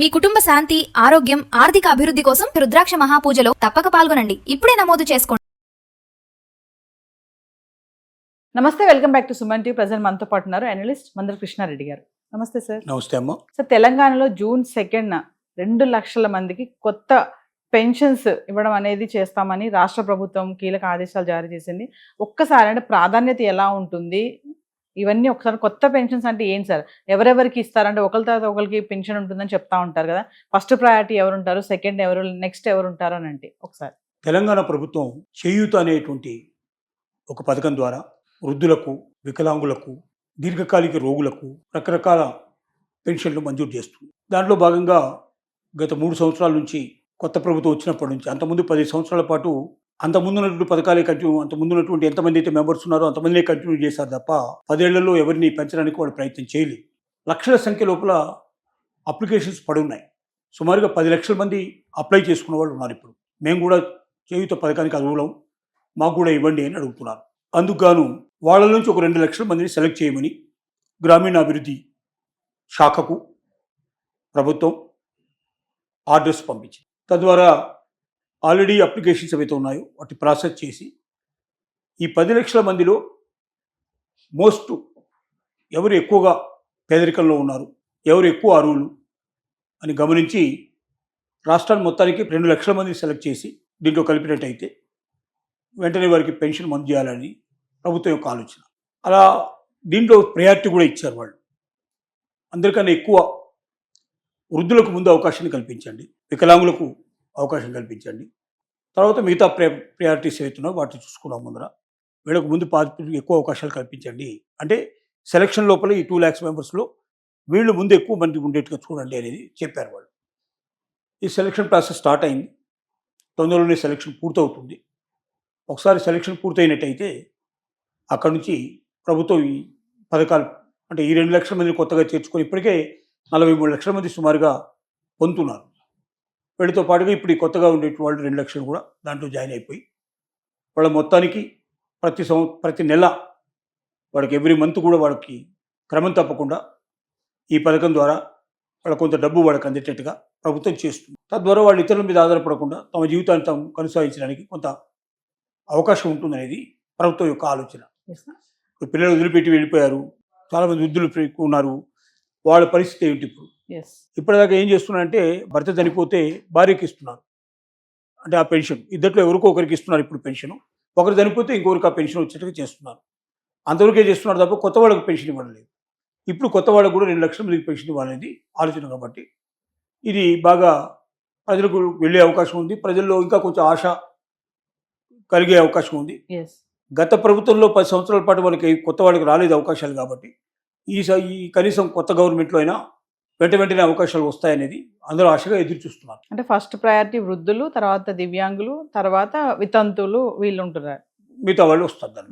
మీ కుటుంబ శాంతి, ఆరోగ్యం, ఆర్థిక అభివృద్ధి కోసం రుద్రాక్ష మహాపూజలో తప్పక పాల్గొనండి. ఇప్పుడే నమోదు చేసుకోండి. నమస్తే, welcome back to Suman TV. Present మనతో పాటు ఉన్నారు అనలిస్ట్ మందర కృష్ణారెడ్డి గారు. నమస్తే సార్. నమస్తే అమ్మ. సార్, తెలంగాణలో జూన్ 2న 2 లక్షల మందికి కొత్త పెన్షన్స్ ఇవ్వడం అనేది చేస్తామని రాష్ట్ర ప్రభుత్వం కీలక ఆదేశాలు జారీ చేసింది. ఒక్కసారి అంటే ప్రాధాన్యత ఎలా ఉంటుంది, ఇవన్నీ ఒకసారి కొత్త పెన్షన్స్ అంటే ఏంటి సార్? ఎవరెవరికి ఇస్తారంటే ఒకరి తర్వాత ఒకరికి పెన్షన్ ఉంటుందని చెప్తా ఉంటారు కదా. ఫస్ట్ ప్రయారిటీ ఎవరు ఉంటారు, సెకండ్ ఎవరు, నెక్స్ట్ ఎవరు ఉంటారు అని అంటే ఒకసారి. తెలంగాణ ప్రభుత్వం చేయూత అనేటువంటి ఒక పథకం ద్వారా వృద్ధులకు, వికలాంగులకు, దీర్ఘకాలిక రోగులకు రకరకాల పెన్షన్లు మంజూరు చేస్తుంది. దాంట్లో భాగంగా గత 3 సంవత్సరాల నుంచి కొత్త ప్రభుత్వం వచ్చినప్పటి నుంచి, అంతకుముందు 10 సంవత్సరాల పాటు అంతకుముందు ఉన్నటువంటి పథకాలే కంటిన్యూ, అంతకుముందు ఉన్నటువంటి ఎంతమంది అయితే మెంబర్స్ ఉన్నారో అంతమందినే కంటిన్యూ చేశారు తప్ప 10 ఏళ్లలో ఎవరిని పెంచడానికి వాళ్ళు ప్రయత్నం చేయలేదు. లక్షల సంఖ్య లోపల అప్లికేషన్స్ పడున్నాయి. సుమారుగా 10 లక్షల మంది అప్లై చేసుకున్న వాళ్ళు ఉన్నారు. ఇప్పుడు మేము కూడా చేయూత పథకానికి అర్హులం, మాకు కూడా ఇవ్వండి అని అడుగుతున్నారు. అందుకు గాను వాళ్ళ నుంచి ఒక 2 లక్షల మందిని సెలెక్ట్ చేయమని గ్రామీణాభివృద్ధి శాఖకు ప్రభుత్వం ఆర్డర్స్ పంపించింది. తద్వారా ఆల్రెడీ అప్లికేషన్స్ ఏవైతే ఉన్నాయో వాటి ప్రాసెస్ చేసి ఈ 10 లక్షల మందిలో మోస్ట్ ఎవరు ఎక్కువగా పేదరికంలో ఉన్నారు, ఎవరు ఎక్కువ అర్హులు అని గమనించి రాష్ట్రాన్ని మొత్తానికి 2 లక్షల మందిని సెలెక్ట్ చేసి దీంట్లో కలిపినట్టయితే వెంటనే వారికి పెన్షన్ మంజూరు చేయాలని ప్రభుత్వం యొక్క ఆలోచన. అలా దీంట్లో ప్రయారిటీ కూడా ఇచ్చారు వాళ్ళు. అందరికన్నా ఎక్కువ వృద్ధులకు ముందు అవకాశాన్ని కల్పించండి, వికలాంగులకు అవకాశం కల్పించండి, తర్వాత మిగతా ప్రయారిటీస్ ఏవైతున్నాయో వాటిని చూసుకున్నాం. ముందర వీళ్ళకు ముందు ఎక్కువ అవకాశాలు కల్పించండి అంటే సెలక్షన్ లోపల ఈ 2 lakhs మెంబర్స్లో వీళ్ళు ముందు ఎక్కువ మంది ఉండేట్టుగా చూడండి అనేది చెప్పారు వాళ్ళు. ఈ సెలక్షన్ ప్రాసెస్ స్టార్ట్ అయింది. తొందరలోనే సెలక్షన్ పూర్తవుతుంది. ఒకసారి సెలక్షన్ పూర్తయినట్టయితే అక్కడి నుంచి ప్రభుత్వం ఈ పథకాలు అంటే ఈ 2 లక్షల మందిని కొత్తగా చేర్చుకొని ఇప్పటికే 43 లక్షల మంది సుమారుగా పొందుతున్నారు. వీటితో పాటుగా ఇప్పుడు ఈ కొత్తగా ఉండే వాళ్ళు 2 లక్షలు కూడా దాంట్లో జాయిన్ అయిపోయి వాళ్ళ మొత్తానికి ప్రతి నెల వాడికి ఎవ్రీ మంత్ కూడా వాడికి క్రమం తప్పకుండా ఈ పథకం ద్వారా వాళ్ళ కొంత డబ్బు వాళ్ళకి అందేటట్టుగా ప్రభుత్వం చేస్తుంది. తద్వారా వాళ్ళు ఇతరుల మీద ఆధారపడకుండా తమ జీవితాన్ని తాము కొనసాగించడానికి కొంత అవకాశం ఉంటుందనేది ప్రభుత్వం యొక్క ఆలోచన. ఇప్పుడు పిల్లలు వదిలిపెట్టి వెళ్ళిపోయారు, చాలామంది వృద్ధులు ఉన్నారు, వాళ్ళ పరిస్థితి ఏమిటి? ఇప్పటిదాకా ఏం చేస్తున్నారంటే భర్త చనిపోతే భార్యకి ఇస్తున్నారు, అంటే ఆ పెన్షన్ ఇద్దరిలో ఎవరికో ఒకరికి ఇస్తున్నారు. ఇప్పుడు పెన్షన్ ఒకరు చనిపోతే ఇంకొకరికి ఆ పెన్షన్ వచ్చేట్టుగా చేస్తున్నారు. అంతవరకే చేస్తున్నారు తప్ప కొత్త వాళ్ళకి పెన్షన్ ఇవ్వడం లేదు. ఇప్పుడు కొత్త వాళ్ళకు కూడా 2 లక్షల మందికి పెన్షన్ ఇవ్వాలనేది ఆలోచన. కాబట్టి ఇది బాగా ప్రజలకు వెళ్ళే అవకాశం ఉంది. ప్రజల్లో ఇంకా కొంచెం ఆశ కలిగే అవకాశం ఉంది. గత ప్రభుత్వంలో 10 సంవత్సరాల పాటు వాళ్ళకి కొత్త వాళ్ళకి రాలేదు అవకాశాలు. కాబట్టి ఈ కనీసం కొత్త గవర్నమెంట్లో అయినా వెంటనే అవకాశాలు వస్తాయనేది అందరూ ఆశగా ఎదురు చూస్తున్నారు. అంటే ఫస్ట్ ప్రయారిటీ వృద్ధులు, తర్వాత దివ్యాంగులు, తర్వాత వితంతువులు వీళ్ళు ఉంటున్నారు, మిగతా వాళ్ళు వస్తారు.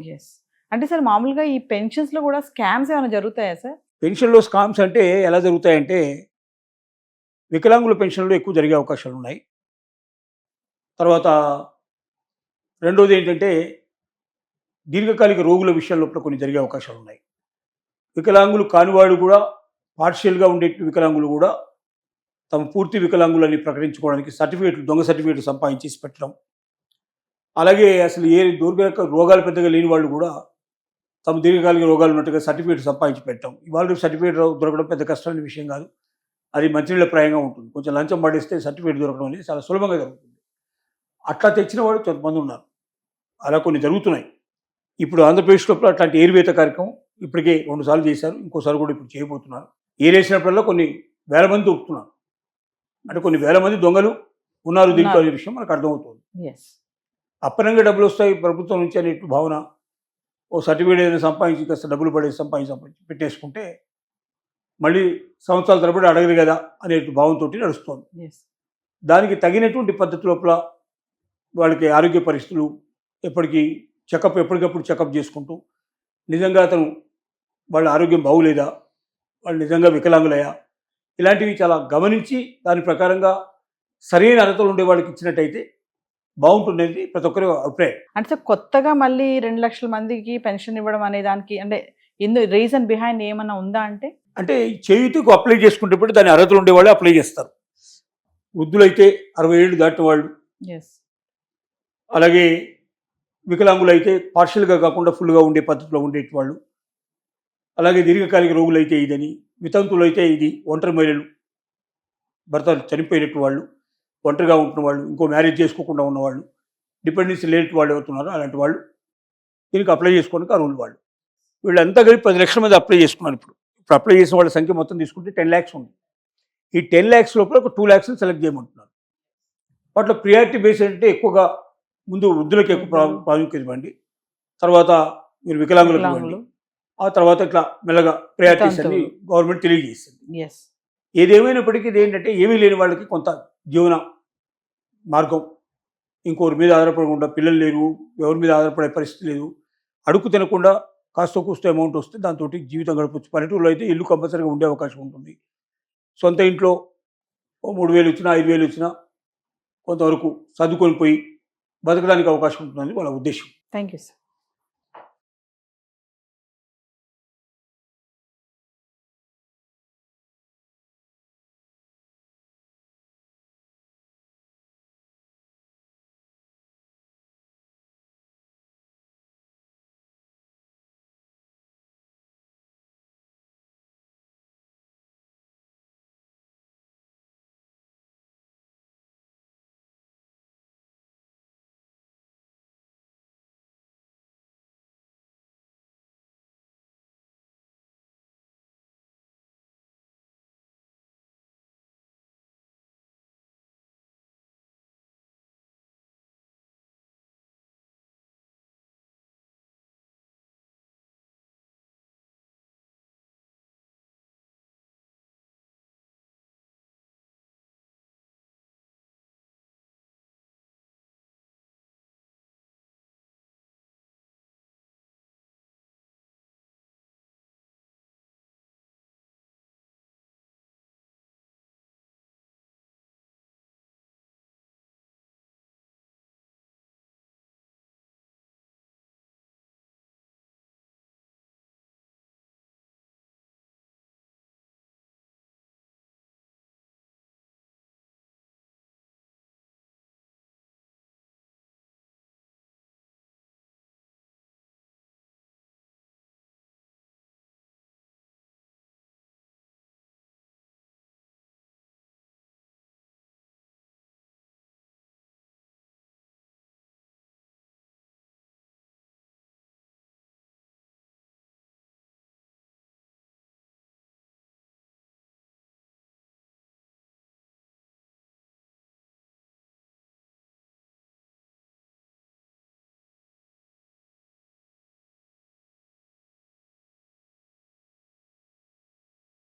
అంటే సార్ మామూలుగా ఈ పెన్షన్స్లో కూడా స్కామ్స్ ఏమైనా జరుగుతాయా సార్? పెన్షన్లో స్కామ్స్ అంటే ఎలా జరుగుతాయంటే వికలాంగుల పెన్షన్లో ఎక్కువ జరిగే అవకాశాలు ఉన్నాయి. తర్వాత రెండోది ఏంటంటే దీర్ఘకాలిక రోగుల విషయంలో కొన్ని జరిగే అవకాశాలు ఉన్నాయి. వికలాంగులు కానివాళ్ళు కూడా పార్షియల్గా ఉండే వికలాంగులు కూడా తమ పూర్తి వికలాంగులని ప్రకటించుకోవడానికి దొంగ సర్టిఫికేట్లు సంపాదించేసి పెట్టడం. అలాగే అసలు ఏ దీర్ఘకాలిక రోగాలు పెద్దగా లేని వాళ్ళు కూడా తమ దీర్ఘకాలిక రోగాలు ఉన్నట్టుగా సర్టిఫికేట్ సంపాదించి పెట్టడం. ఇవాళ సర్టిఫికేట్ దొరకడం పెద్ద కష్టమైన విషయం కాదు, అది మంచినీళ్ళ ప్రాయంగా ఉంటుంది. కొంచెం లంచం పడేస్తే సర్టిఫికేట్ దొరకడం అనేది చాలా సులభంగా జరుగుతుంది. అట్లా తెచ్చిన వాళ్ళు కొంతమంది ఉన్నారు, అలా కొన్ని జరుగుతున్నాయి. ఇప్పుడు ఆంధ్రప్రదేశ్లో అట్లాంటి ఏరివేత కార్యక్రమం ఇప్పటికే 2 సార్లు చేశారు, ఇంకోసారి కూడా ఇప్పుడు చేయబోతున్నారు. ఏరేసినప్పుడల్లా కొన్ని వేల మంది దొరుకుతున్నారు, అంటే కొన్ని వేల మంది దొంగలు ఉన్నారు దీంట్లో అనే విషయం మనకు అర్థమవుతుంది. అప్పనంగా డబ్బులు వస్తాయి ప్రభుత్వం నుంచి అనే భావన, ఓ సర్టిఫికేట్ ఏదైనా సంపాదించి కాస్త డబ్బులు పడేసి సంపాదించి పెట్టేసుకుంటే మళ్ళీ సంవత్సరాల తరబడి అడగరు కదా అనే భావంతో నడుస్తుంది. దానికి తగినటువంటి పద్ధతి లోపల వాళ్ళకి ఆరోగ్య పరిస్థితులు ఎప్పటికప్పుడు చెకప్ చేసుకుంటూ నిజంగా వాళ్ళ ఆరోగ్యం బాగులేదా, వాళ్ళు నిజంగా వికలాంగులయ్యా, ఇలాంటివి చాలా గమనించి దాని ప్రకారంగా సరైన అర్హతలు ఉండే వాళ్ళకి ఇచ్చినట్టయితే బాగుంటుంది ప్రతి ఒక్కరి అభిప్రాయం. అంటే కొత్తగా మళ్ళీ 2 లక్షల మందికి పెన్షన్ ఇవ్వడం అనే దానికి అంటే రీజన్ బిహైండ్ ఏమన్నా ఉందా? అంటే చేయూతకు అప్లై చేసుకుంటే దాని అర్హతలు ఉండేవాళ్ళు అప్లై చేస్తారు. వృద్ధులైతే 60 ఏళ్ళు దాటిన వాళ్ళు, ఎస్. అలాగే వికలాంగులైతే పార్షియల్గా కాకుండా ఫుల్గా ఉండే పద్ధతిలో ఉండేటి వాళ్ళు, అలాగే దీర్ఘకాలిక రోగులైతే ఇదని, వితంతులైతే ఇది, ఒంటరి మహిళలు భర్త చనిపోయినట్టు వాళ్ళు, ఒంటరిగా ఉంటున్న వాళ్ళు, ఇంకో మ్యారేజ్ చేసుకోకుండా ఉన్నవాళ్ళు, డిపెండెన్సీ లేని వాళ్ళు ఎవరుతున్నారో అలాంటి వాళ్ళు దీనికి అప్లై చేసుకోవడానికి అర్హులు వాళ్ళు. వీళ్ళంతా కలిపి 10 లక్షల మంది అప్లై చేసుకున్నారు. ఇప్పుడు అప్లై చేసిన వాళ్ళ సంఖ్య మొత్తం తీసుకుంటే 10 lakhs ఉంది. ఈ 10 lakhs లోపల ఒక 2 lakhs సెలెక్ట్ చేయమంటున్నారు. వాటిలో ప్రియారిటీ బేస్ అంటే ఎక్కువగా ముందు వృద్ధులకు ఎక్కువ ప్రాముఖ్యత ఇవ్వండి, తర్వాత మీరు వికలాంగులకు ఇవ్వండి, వికలాంగులు. ఆ తర్వాత ఇట్లా మెల్లగా ప్రయారిటీస్ అని వితంతువులు. గవర్నమెంట్ తెలియజేస్తుంది. ఎస్. ఏదేమైనప్పటికీ ఇది ఏంటంటే ఏమీ లేని వాళ్ళకి కొంత జీవన మార్గం, ఇంకోరి మీద ఆధారపడకుండా, పిల్లలు లేరు, ఎవరి మీద ఆధారపడే పరిస్థితి లేదు, అడుగు తినకుండా కాస్త కూస్త అమౌంట్ వస్తే దాంతో జీవితం గడపచ్చు. పల్లెటూరులో అయితే ఇల్లు కంపల్సరీగా ఉండే అవకాశం ఉంటుంది. సొంత ఇంట్లో 3,000 వచ్చినా 5,000 వచ్చినా కొంతవరకు సర్దుకొని పోయి బతకడానికి అవకాశం ఉంటుందని వాళ్ళ ఉద్దేశం. Thank you sir.